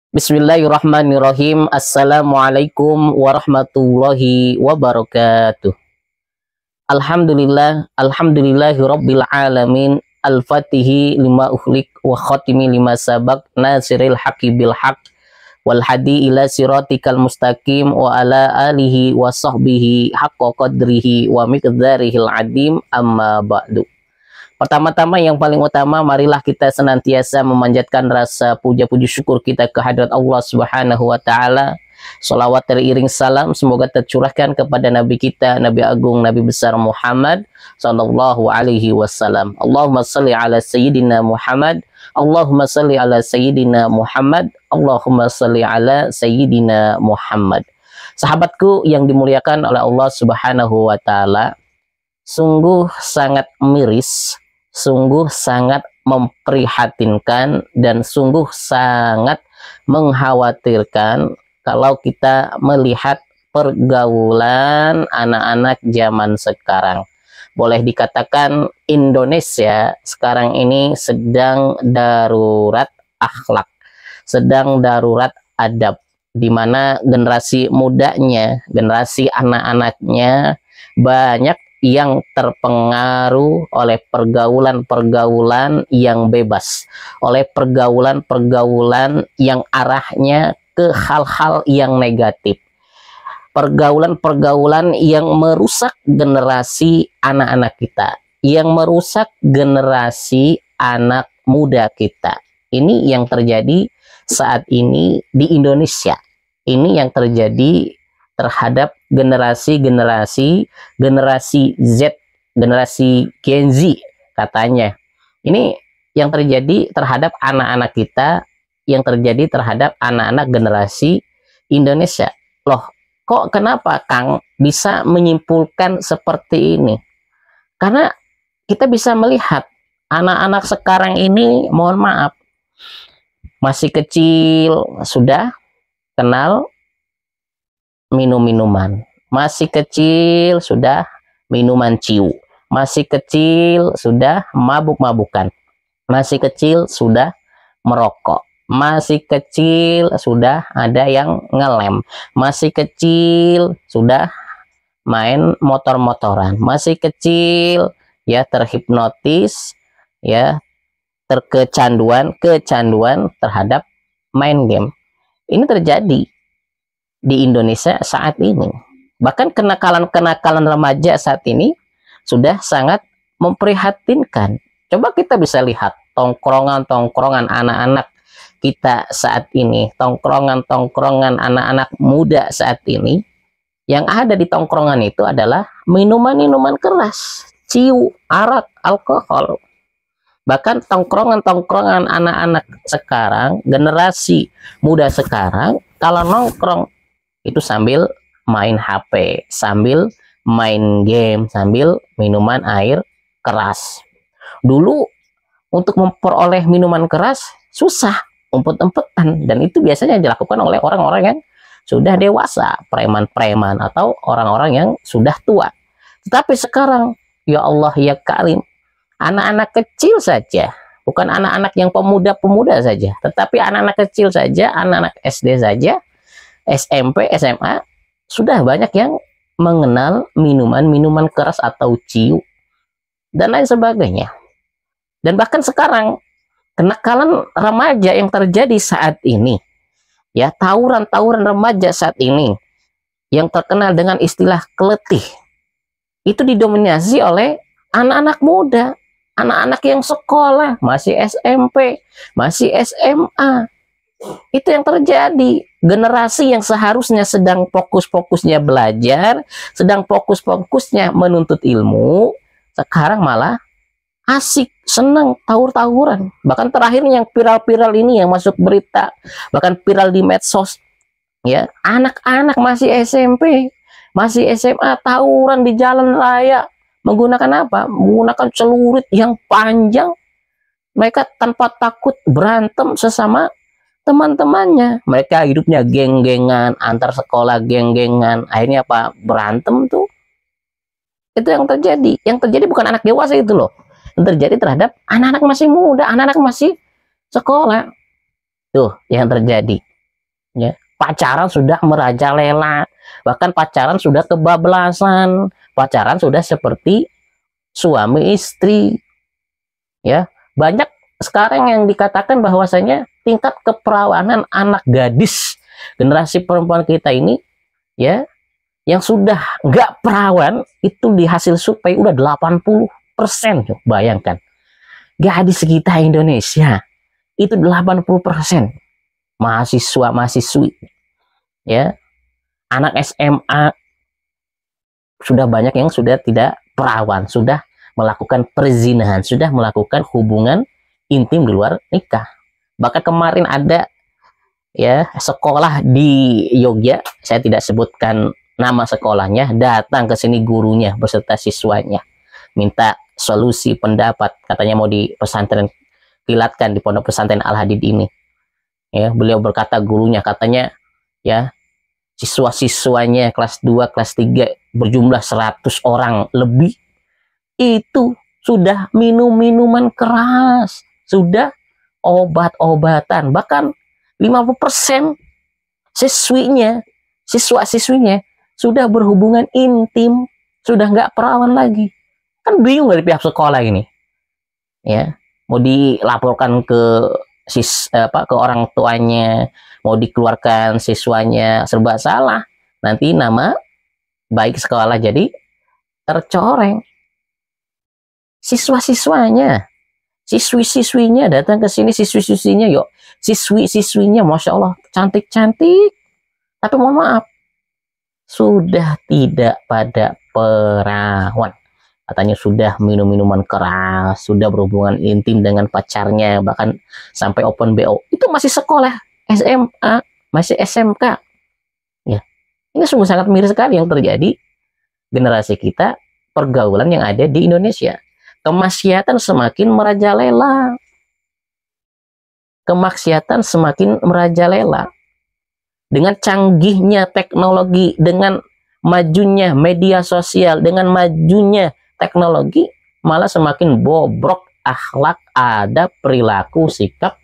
Bismillahirrahmanirrahim. Assalamualaikum warahmatullahi wabarakatuh. Alhamdulillahi rabbil alamin. Al-fatihi lima uhlik wa khatimi lima sabak, nasiril haqi bil haq wal hadi ila siratikal mustaqim wa ala alihi wa sahbihi haqqa qadrihi wa miqdarihil adim, amma ba'du. Pertama-tama yang paling utama, marilah kita senantiasa memanjatkan rasa puja-puji syukur kita ke hadirat Allah Subhanahu wa taala. Salawat teriring salam semoga tercurahkan kepada Nabi kita, Nabi Agung, Nabi besar Muhammad sallallahu alaihi wasallam. Allahumma salli ala sayyidina Muhammad. Allahumma salli ala sayyidina Muhammad. Allahumma salli ala sayyidina Muhammad. Sahabatku yang dimuliakan oleh Allah Subhanahu wa taala, sungguh sangat miris, sungguh sangat memprihatinkan, dan sungguh sangat mengkhawatirkan kalau kita melihat pergaulan anak-anak zaman sekarang. Boleh dikatakan Indonesia sekarang ini sedang darurat akhlak, sedang darurat adab, di mana generasi mudanya, generasi anak-anaknya banyak yang terpengaruh oleh pergaulan-pergaulan yang bebas, oleh pergaulan-pergaulan yang arahnya ke hal-hal yang negatif, pergaulan-pergaulan yang merusak generasi anak-anak kita, yang merusak generasi anak muda kita. Ini yang terjadi saat ini di Indonesia. Ini yang terjadi terhadap generasi Z, generasi Gen Z katanya. Ini yang terjadi terhadap anak-anak kita, yang terjadi terhadap anak-anak generasi Indonesia. Loh, kok kenapa Kang bisa menyimpulkan seperti ini? Karena kita bisa melihat anak-anak sekarang ini, mohon maaf, masih kecil sudah kenal minum-minuman, masih kecil sudah minuman ciu, masih kecil sudah mabuk-mabukan, masih kecil sudah merokok, masih kecil sudah ada yang ngelem, masih kecil sudah main motor-motoran, masih kecil ya terhipnotis, ya terkecanduan terhadap main game. Ini terjadi di Indonesia saat ini. Bahkan kenakalan-kenakalan remaja saat ini sudah sangat memprihatinkan. Coba kita bisa lihat tongkrongan-tongkrongan anak-anak kita saat ini, tongkrongan-tongkrongan anak-anak muda saat ini. Yang ada di tongkrongan itu adalah minuman-minuman keras, ciu, arak, alkohol. Bahkan tongkrongan-tongkrongan anak-anak sekarang, generasi muda sekarang, kalau nongkrong itu sambil main HP, sambil main game, sambil minuman air keras. Dulu untuk memperoleh minuman keras susah, umpet-umpetan, dan itu biasanya dilakukan oleh orang-orang yang sudah dewasa, preman-preman atau orang-orang yang sudah tua. Tetapi sekarang, ya Allah ya Karim, anak-anak kecil saja, bukan anak-anak yang pemuda-pemuda saja, tetapi anak-anak kecil saja, anak-anak SD saja, SMP, SMA, sudah banyak yang mengenal minuman-minuman keras atau ciu dan lain sebagainya. Dan bahkan sekarang kenakalan remaja yang terjadi saat ini, ya tawuran-tawuran remaja saat ini yang terkenal dengan istilah keletih, itu didominasi oleh anak-anak muda, anak-anak yang sekolah, masih SMP, masih SMA. Itu yang terjadi. Generasi yang seharusnya sedang fokus-fokusnya belajar, sedang fokus-fokusnya menuntut ilmu, sekarang malah asik, senang tawur-tawuran. Bahkan terakhir yang viral-viral ini yang masuk berita, bahkan viral di medsos, ya, anak-anak masih SMP, masih SMA tawuran di jalan raya. Menggunakan apa? Menggunakan celurit yang panjang. Mereka tanpa takut berantem sesama teman-temannya. Mereka hidupnya geng-gengan, antar sekolah geng-gengan. Akhirnya apa? Berantem tuh. Itu yang terjadi. Yang terjadi bukan anak dewasa itu loh. Yang terjadi terhadap anak-anak masih muda, anak-anak masih sekolah. Tuh yang terjadi. ya. Pacaran sudah merajalela, bahkan pacaran sudah kebablasan, pacaran sudah seperti suami istri, ya. Banyak sekarang yang dikatakan bahwasanya tingkat keperawanan anak gadis generasi perempuan kita ini, ya, yang sudah nggak perawan itu di hasil survei udah 80%. Bayangkan, gadis kita Indonesia itu 80% mahasiswa mahasiswi, ya, anak SMA sudah banyak yang sudah tidak perawan, sudah melakukan perzinahan, sudah melakukan hubungan intim di luar nikah. Bahkan kemarin ada, ya, sekolah di Yogyakarta, saya tidak sebutkan nama sekolahnya, datang ke sini gurunya beserta siswanya minta solusi pendapat, katanya mau di pesantren kilatkan di pondok pesantren Al-Hadid ini, ya. Beliau berkata, gurunya katanya, ya, siswa-siswanya kelas 2 kelas 3 berjumlah 100 orang lebih itu sudah minum minuman keras, sudah obat-obatan, bahkan 50% siswa-siswinya sudah berhubungan intim, sudah nggak perawan lagi. Kan bingung dari pihak sekolah ini, ya, mau dilaporkan ke ke orang tuanya, mau dikeluarkan siswanya, serba salah. Nanti nama baik sekolah jadi tercoreng. Siswa-siswanya, siswi-siswinya datang ke sini, siswi-siswinya, yuk, siswi-siswinya, masya Allah, cantik-cantik, tapi mohon maaf, sudah tidak pada perawan. Katanya sudah minum minuman keras, sudah berhubungan intim dengan pacarnya, bahkan sampai open BO. Itu masih sekolah SMA, masih SMK. Ya, ini sungguh sangat miris sekali yang terjadi generasi kita, pergaulan yang ada di Indonesia. Kemaksiatan semakin merajalela. Kemaksiatan semakin merajalela. Dengan canggihnya teknologi, dengan majunya media sosial, dengan majunya teknologi, malah semakin bobrok akhlak, adab, perilaku, sikap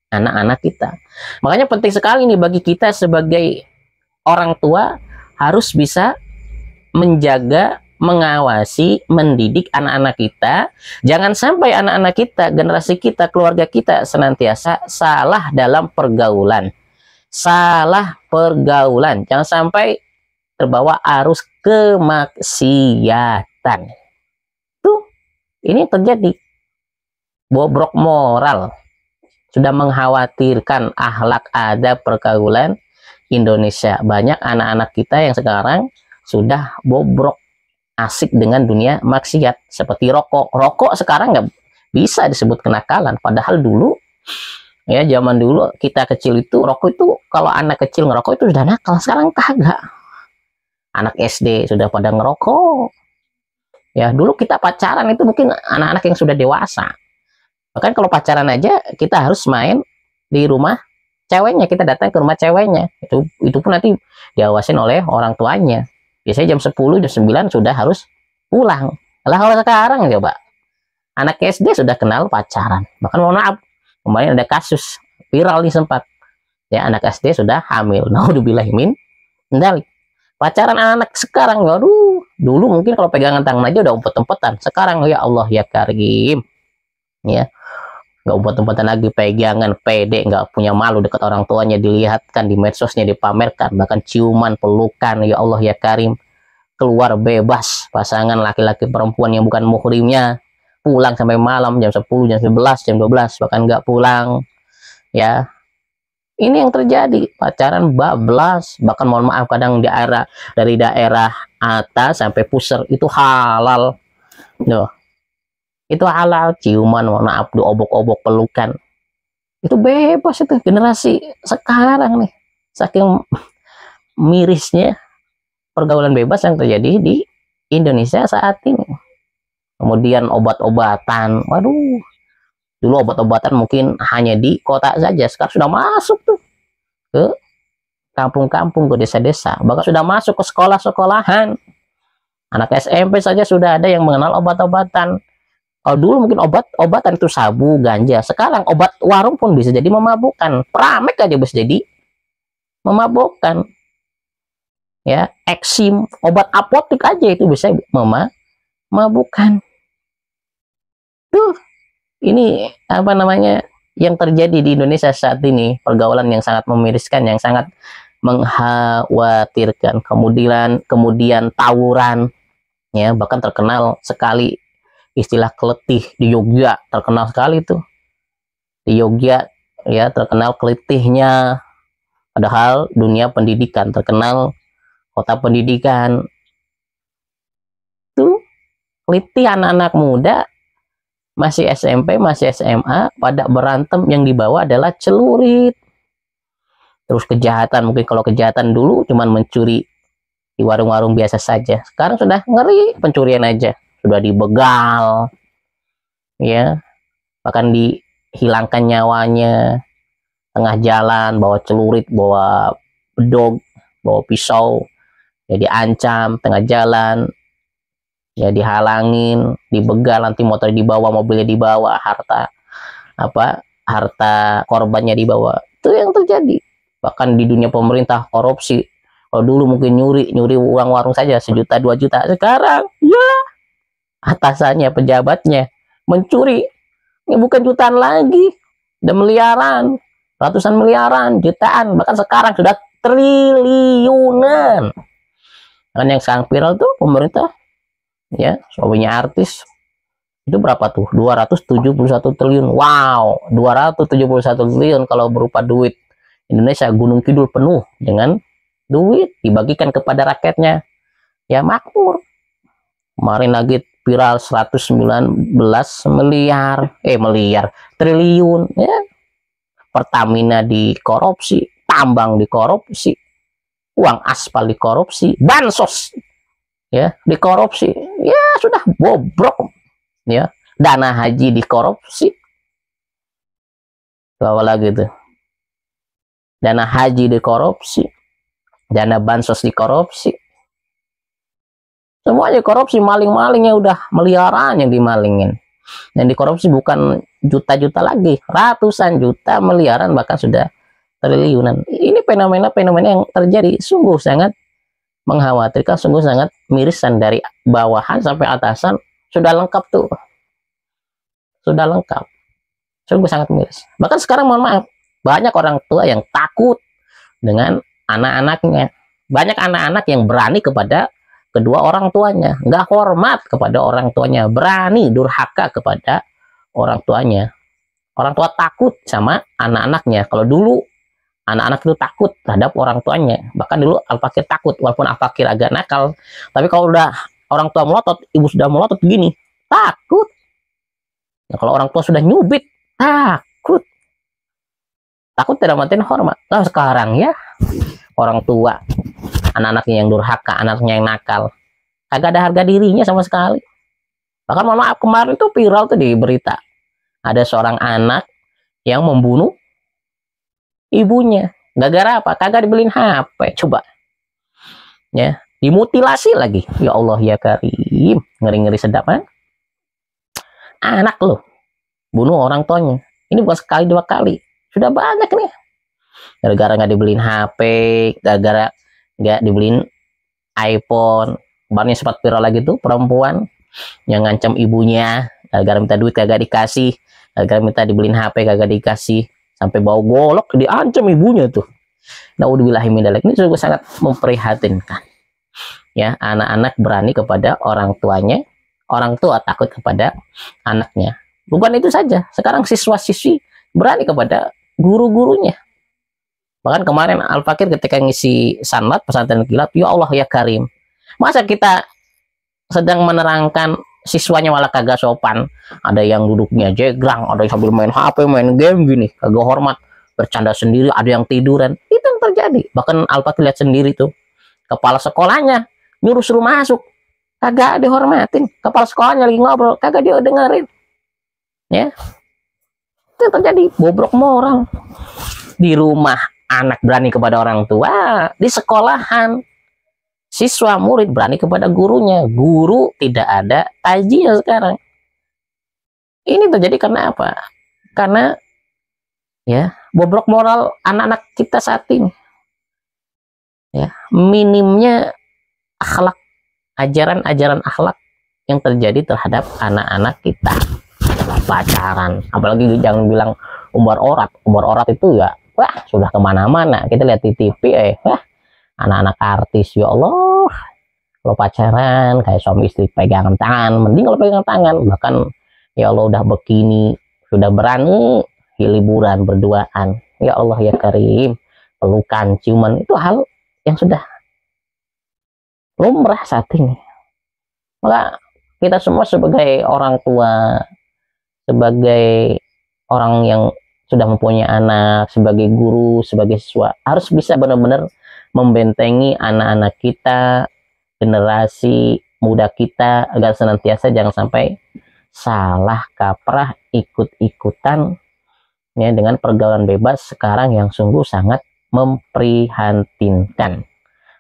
anak-anak kita. Makanya penting sekali nih bagi kita sebagai orang tua, harus bisa menjaga, mengawasi, mendidik anak-anak kita. Jangan sampai anak-anak kita, generasi kita, keluarga kita senantiasa salah dalam pergaulan. Salah pergaulan. Jangan sampai terbawa arus kemaksiatan. Tuh, ini terjadi. Bobrok moral. Sudah mengkhawatirkan akhlak, adab, pergaulan Indonesia. Banyak anak-anak kita yang sekarang sudah bobrok, asik dengan dunia maksiat, seperti rokok. Rokok sekarang nggak bisa disebut kenakalan, padahal dulu, ya, zaman dulu kita kecil itu rokok itu, kalau anak kecil ngerokok itu sudah nakal. Sekarang kagak. Anak SD sudah pada ngerokok. Ya, dulu kita pacaran itu mungkin anak-anak yang sudah dewasa. Bahkan kalau pacaran aja kita harus main di rumah ceweknya, kita datang ke rumah ceweknya. Itu pun nanti diawasin oleh orang tuanya. Biasanya jam 10, jam 9 sudah harus pulang. Lah kalau sekarang coba, anak SD sudah kenal pacaran. Bahkan mohon maaf, kemarin ada kasus viral nih sempat. Ya, anak SD sudah hamil. Naudzubillah min dzalik. Pacaran anak sekarang, waduh, dulu mungkin kalau pegangan tangan aja udah umpet-umpetan. Sekarang ya Allah ya Karim, ya, nggak umpet-umpetan lagi, pegangan, pede, nggak punya malu dekat orang tuanya, dilihatkan di medsosnya, dipamerkan, bahkan ciuman, pelukan, ya Allah ya Karim. Keluar bebas pasangan laki-laki perempuan yang bukan muhrimnya, pulang sampai malam jam 10, jam 11, jam 12, bahkan nggak pulang. Ya, ini yang terjadi, pacaran bablas. Bahkan mohon maaf, kadang dari daerah atas sampai pusar itu halal. Loh, itu halal, ciuman, mohon maaf, diobok-obok, pelukan, itu bebas. Itu generasi sekarang nih, saking mirisnya pergaulan bebas yang terjadi di Indonesia saat ini. Kemudian obat-obatan, waduh, dulu obat-obatan mungkin hanya di kota saja, sekarang sudah masuk tuh ke kampung-kampung, ke desa-desa, bahkan sudah masuk ke sekolah-sekolahan. Anak SMP saja sudah ada yang mengenal obat-obatan. Kalau dulu mungkin obat-obatan itu sabu, ganja. Sekarang obat warung pun bisa jadi memabukkan. Pramek aja bisa jadi memabukkan. Ya, eksim, obat apotek aja itu bisa memabukkan. Tuh, ini apa namanya yang terjadi di Indonesia saat ini, pergaulan yang sangat memiriskan, yang sangat mengkhawatirkan. Kemudian tawuran, ya, bahkan terkenal sekali istilah keletih di Yogyakarta, terkenal sekali tuh di Yogyakarta, ya, terkenal keletihnya. Padahal dunia pendidikan terkenal kota pendidikan tuh, kelitih anak-anak muda masih SMP, masih SMA, pada berantem, yang dibawa adalah celurit. Terus kejahatan, mungkin kalau kejahatan dulu cuman mencuri di warung-warung biasa saja. Sekarang sudah ngeri, pencurian aja sudah dibegal, ya, bahkan dihilangkan nyawanya tengah jalan, bawa celurit, bawa bedog, bawa pisau, ya diancam tengah jalan, ya dihalangin, dibegal, nanti motor dibawa, mobilnya dibawa, harta korbannya dibawa. Itu yang terjadi. Bahkan di dunia pemerintah korupsi. Kalau dulu mungkin nyuri uang warung saja 1 juta 2 juta, sekarang ya atasannya, pejabatnya mencuri, ini bukan jutaan lagi, udah miliaran, ratusan miliaran, jutaan, bahkan sekarang sudah triliunan. Kan yang sekarang viral tuh pemerintah, ya, suaminya artis, itu berapa tuh, 271 triliun. Wow, 271 triliun kalau berupa duit Indonesia Gunung Kidul penuh dengan duit dibagikan kepada rakyatnya, ya makmur. Kemarin lagi viral 119 miliar triliun, ya. Pertamina dikorupsi, tambang dikorupsi, uang aspal dikorupsi, bansos, ya, dikorupsi, ya sudah bobrok, ya. Dana haji dikorupsi, apa lagi tuh, dana haji dikorupsi, dana bansos dikorupsi, semuanya korupsi. Maling-malingnya udah miliaran yang dimalingin, yang dikorupsi bukan juta-juta lagi, ratusan juta, miliaran, bahkan sudah triliunan. Ini fenomena-fenomena yang terjadi sungguh sangat mengkhawatirkan, sungguh sangat mirisan, dari bawahan sampai atasan sudah lengkap tuh, sudah lengkap, sungguh sangat miris. Bahkan sekarang, mohon maaf, banyak orang tua yang takut dengan anak-anaknya. Banyak anak-anak yang berani kepada kedua orang tuanya, nggak hormat kepada orang tuanya, berani durhaka kepada orang tuanya. Orang tua takut sama anak-anaknya. Kalau dulu anak-anak itu takut terhadap orang tuanya, bahkan dulu Al-Fakir takut, walaupun Al-Fakir agak nakal, tapi kalau udah orang tua melotot, ibu sudah melotot gini, takut. Nah, kalau orang tua sudah nyubit, takut tidak matiin hormat. Nah sekarang, ya, orang tua, anak-anaknya yang durhaka, anaknya yang nakal, kagak ada harga dirinya sama sekali. Bahkan mohon maaf, kemarin tuh viral tuh di berita, ada seorang anak yang membunuh ibunya. Gara-gara apa? Kagak dibeliin HP. Coba, ya, dimutilasi lagi. Ya Allah ya Karim, ngeri-ngeri sedap, kan? Anak loh bunuh orang tuanya. Ini bukan sekali 2 kali, sudah banyak nih. Gara-gara nggak dibeliin HP, gara-gara nggak dibeliin iPhone. Kemarin sempat viral lagi tuh perempuan yang ngancam ibunya, gara-gara minta duit kagak dikasih, gara-gara minta dibeliin HP kagak dikasih, sampai bawa golok diancam ibunya tuh. Naudzubillahi min dzalik. Ini sungguh sangat memprihatinkan, ya. Anak-anak berani kepada orang tuanya, orang tua takut kepada anaknya. Bukan itu saja, sekarang siswa-siswi berani kepada guru-gurunya. Bahkan kemarin Al-Fakir ketika ngisi sanlat pesantren kilat, ya Allah ya Karim, masa kita sedang menerangkan, siswanya malah kagak sopan, ada yang duduknya jegrang, ada yang sambil main HP, main game gini, kagak hormat, bercanda sendiri, ada yang tiduran. Itu yang terjadi. Bahkan Al-Fakir lihat sendiri tuh, kepala sekolahnya nyuruh suruh masuk, kagak dihormatin. Kepala sekolahnya lagi ngobrol, kagak dia dengerin, ya. Itu yang terjadi, bobrok moral. Di rumah anak berani kepada orang tua, di sekolahan siswa murid berani kepada gurunya. Guru tidak ada tajinya sekarang. Ini terjadi karena apa? Karena, ya, bobrok moral anak-anak kita saat ini. ya, minimnya akhlak, ajaran-ajaran akhlak yang terjadi terhadap anak-anak kita. Pacaran, apalagi jangan bilang umur orat itu ya, wah sudah kemana-mana. Kita lihat di TV, wah anak-anak artis, ya Allah, kalau pacaran kayak suami istri pegangan tangan, mending kalau pegangan tangan, bahkan ya Allah udah begini, sudah berani liburan berduaan, ya Allah ya Karim, pelukan, ciuman, itu hal yang sudah lumrah saat ini. Maka kita semua sebagai orang tua, sebagai orang yang sudah mempunyai anak, sebagai guru, sebagai siswa, harus bisa benar-benar membentengi anak-anak kita, generasi muda kita, agar senantiasa jangan sampai salah kaprah ikut-ikutan ya dengan pergaulan bebas sekarang yang sungguh sangat memprihatinkan.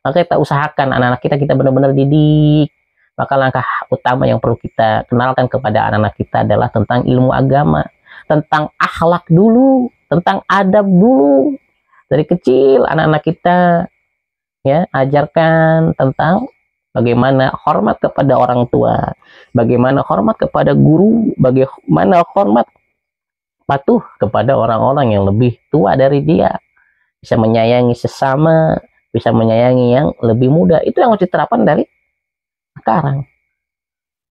Maka kita usahakan anak-anak kita benar-benar didik. Maka langkah utama yang perlu kita kenalkan kepada anak-anak kita adalah tentang ilmu agama, tentang akhlak dulu, tentang adab dulu. Dari kecil anak-anak kita ya ajarkan tentang bagaimana hormat kepada orang tua, bagaimana hormat kepada guru, bagaimana hormat patuh kepada orang-orang yang lebih tua dari dia, bisa menyayangi sesama, bisa menyayangi yang lebih muda. Itu yang harus diterapkan dari sekarang.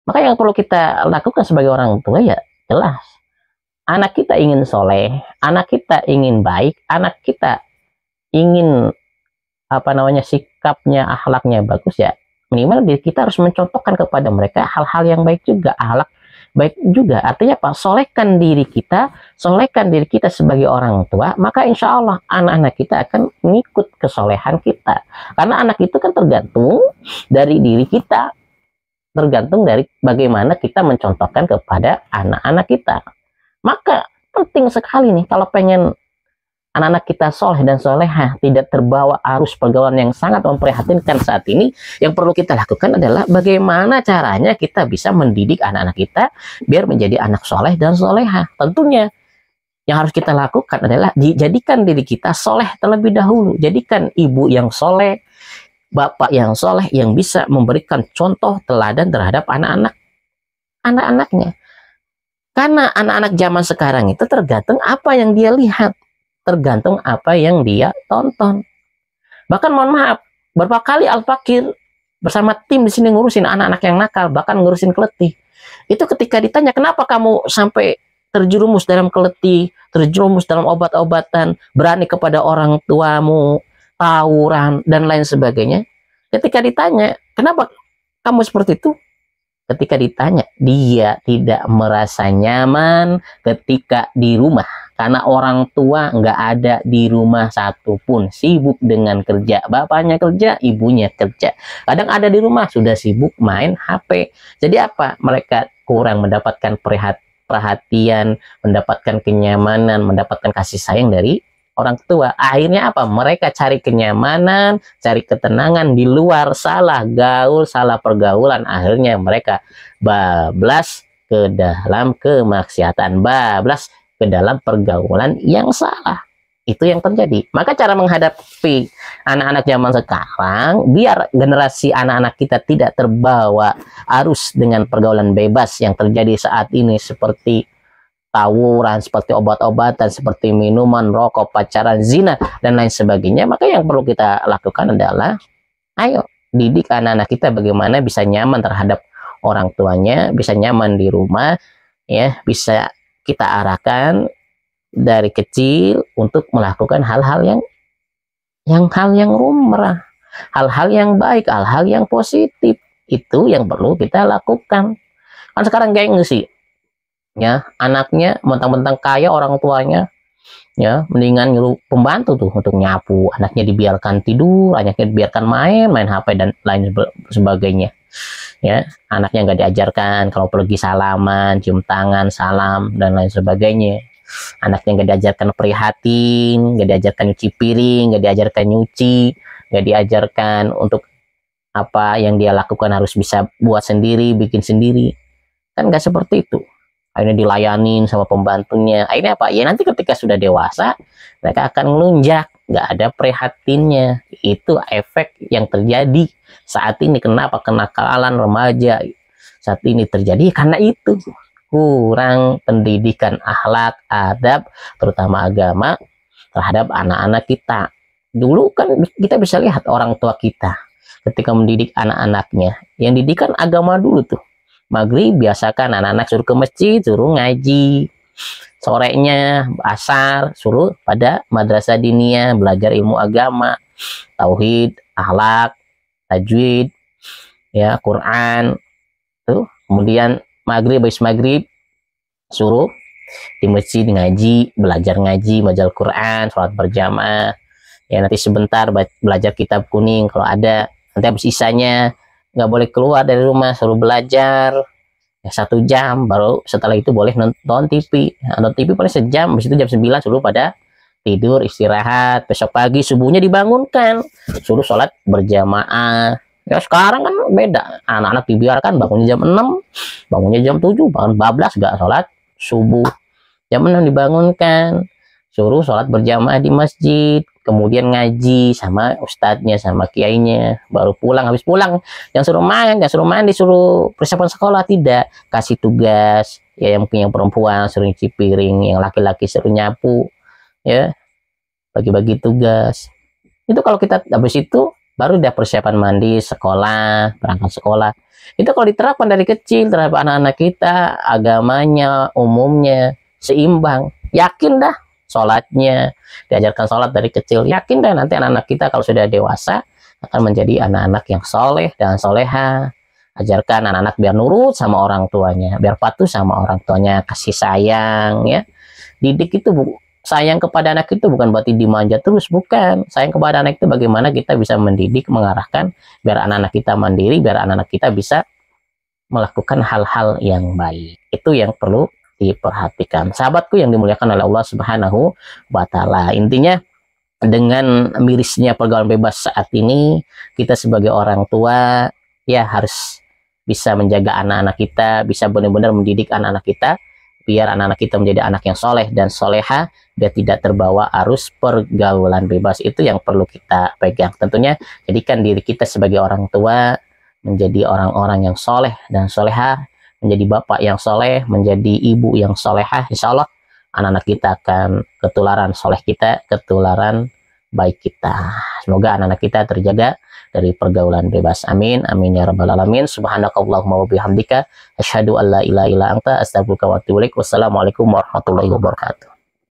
Maka yang perlu kita lakukan sebagai orang tua ya jelas, anak kita ingin soleh, anak kita ingin baik, anak kita ingin sikapnya, akhlaknya bagus, ya minimal diri kita harus mencontohkan kepada mereka hal-hal yang baik juga, akhlak baik juga. Artinya apa? Solehkan diri kita sebagai orang tua, maka insya Allah anak-anak kita akan mengikut kesolehan kita. Karena anak itu kan tergantung dari diri kita, tergantung dari bagaimana kita mencontohkan kepada anak-anak kita. Maka penting sekali nih kalau pengen anak-anak kita soleh dan solehah, tidak terbawa arus pergaulan yang sangat memprihatinkan saat ini. Yang perlu kita lakukan adalah bagaimana caranya kita bisa mendidik anak-anak kita biar menjadi anak soleh dan solehah. Tentunya yang harus kita lakukan adalah dijadikan diri kita soleh terlebih dahulu. Jadikan ibu yang soleh, bapak yang soleh, yang bisa memberikan contoh teladan terhadap anak-anaknya. Karena anak-anak zaman sekarang itu tergantung apa yang dia lihat, tergantung apa yang dia tonton. Bahkan mohon maaf, berapa kali Al-Fakir bersama tim di sini ngurusin anak-anak yang nakal, bahkan ngurusin keleti. Itu ketika ditanya, kenapa kamu sampai terjerumus dalam keleti, terjerumus dalam obat-obatan, berani kepada orang tuamu, tawuran, dan lain sebagainya. Ketika ditanya, kenapa kamu seperti itu? Ketika ditanya, dia tidak merasa nyaman ketika di rumah. Karena orang tua nggak ada di rumah satupun, sibuk dengan kerja. Bapaknya kerja, ibunya kerja. Kadang ada di rumah, sudah sibuk main HP. Jadi apa? Mereka kurang mendapatkan perhatian, mendapatkan kenyamanan, mendapatkan kasih sayang dari orang tua. Akhirnya apa? Mereka cari kenyamanan, cari ketenangan di luar, salah gaul, salah pergaulan. Akhirnya mereka bablas ke dalam kemaksiatan, bablas ke dalam pergaulan yang salah. Itu yang terjadi. Maka cara menghadapi anak-anak zaman sekarang biar generasi anak-anak kita tidak terbawa arus dengan pergaulan bebas yang terjadi saat ini, seperti tawuran, seperti obat-obatan, seperti minuman, rokok, pacaran, zina, dan lain sebagainya. Maka yang perlu kita lakukan adalah ayo didik anak-anak kita bagaimana bisa nyaman terhadap orang tuanya, bisa nyaman di rumah, ya, bisa kita arahkan dari kecil untuk melakukan hal-hal yang lumrah, hal-hal yang baik, hal-hal yang positif. Itu yang perlu kita lakukan. Kan sekarang gengsi sih, ya, anaknya mentang-mentang kaya orang tuanya, ya mendingan nyuruh pembantu tuh untuk nyapu, anaknya dibiarkan tidur, anaknya dibiarkan main HP dan lain sebagainya. Ya, anaknya nggak diajarkan kalau pergi salaman, cium tangan, salam, dan lain sebagainya. Anaknya nggak diajarkan prihatin, nggak diajarkan nyuci piring, nggak diajarkan nyuci, nggak diajarkan untuk apa yang dia lakukan harus bisa buat sendiri, bikin sendiri. Kan nggak seperti itu. Akhirnya dilayanin sama pembantunya. Akhirnya apa? Ya nanti ketika sudah dewasa, mereka akan ngelunjak. nggak ada prihatinnya. Itu efek yang terjadi saat ini. Kenapa kenakalan remaja saat ini terjadi? Karena itu kurang pendidikan akhlak, adab, terutama agama terhadap anak-anak kita. Dulu kan kita bisa lihat orang tua kita ketika mendidik anak-anaknya, yang didikan agama dulu tuh. Maghrib biasakan anak-anak suruh ke masjid, suruh ngaji. Sorenya asar suruh pada madrasah diniyah, belajar ilmu agama, tauhid, akhlak, tajwid, ya, Quran tuh. Kemudian habis maghrib suruh di masjid ngaji, belajar ngaji, baca Quran, sholat berjamaah. Ya, nanti sebentar belajar kitab kuning kalau ada. Nanti habis sisanya nggak boleh keluar dari rumah, suruh belajar ya 1 jam, baru setelah itu boleh nonton TV. Nonton TV paling sejam, habis itu jam 9 suruh pada tidur istirahat. Besok pagi subuhnya dibangunkan, suruh sholat berjamaah. Ya sekarang kan beda, anak-anak dibiarkan bangunnya jam 6, bangunnya jam 7, bangun bablas gak sholat subuh. Jam 6 dibangunkan, suruh sholat berjamaah di masjid, kemudian ngaji sama ustadznya, sama kiainya, baru pulang. Habis pulang jangan suruh main, disuruh persiapan sekolah, tidak. Kasih tugas, ya, yang perempuan suruh nyuci piring, yang laki-laki suruh nyapu, ya, bagi-bagi tugas. Itu kalau kita habis itu baru dia persiapan mandi, sekolah, berangkat sekolah. Itu kalau diterapkan dari kecil terhadap anak-anak kita, agamanya, umumnya seimbang, yakin dah sholatnya, diajarkan sholat dari kecil, yakin dah nanti anak-anak kita kalau sudah dewasa akan menjadi anak-anak yang soleh dan soleha. Ajarkan anak-anak biar nurut sama orang tuanya, biar patuh sama orang tuanya, kasih sayang, ya. Didik itu sayang kepada anak itu bukan berarti dimanja terus, bukan. Sayang kepada anak itu bagaimana kita bisa mendidik, mengarahkan biar anak-anak kita mandiri, biar anak-anak kita bisa melakukan hal-hal yang baik. Itu yang perlu diperhatikan. Sahabatku yang dimuliakan oleh Allah Subhanahu wa Ta'ala. Intinya, dengan mirisnya pergaulan bebas saat ini, kita sebagai orang tua ya harus bisa menjaga anak-anak kita, bisa benar-benar mendidik anak-anak kita biar anak-anak kita menjadi anak yang soleh dan soleha, biar tidak terbawa arus pergaulan bebas. Itu yang perlu kita pegang. Tentunya jadikan diri kita sebagai orang tua menjadi orang-orang yang soleh dan soleha, menjadi bapak yang soleh, menjadi ibu yang solehah. Insya Allah anak-anak kita akan ketularan soleh kita, ketularan baik kita. Semoga anak-anak kita terjaga dari pergaulan bebas. Amin, amin ya rabbal alamin. Subhanakallahumma wa bihamdika asyhadu an la ilaha illa anta astaghfiruka wa atubu ilaik. Wassalamualaikum warahmatullahi wabarakatuh.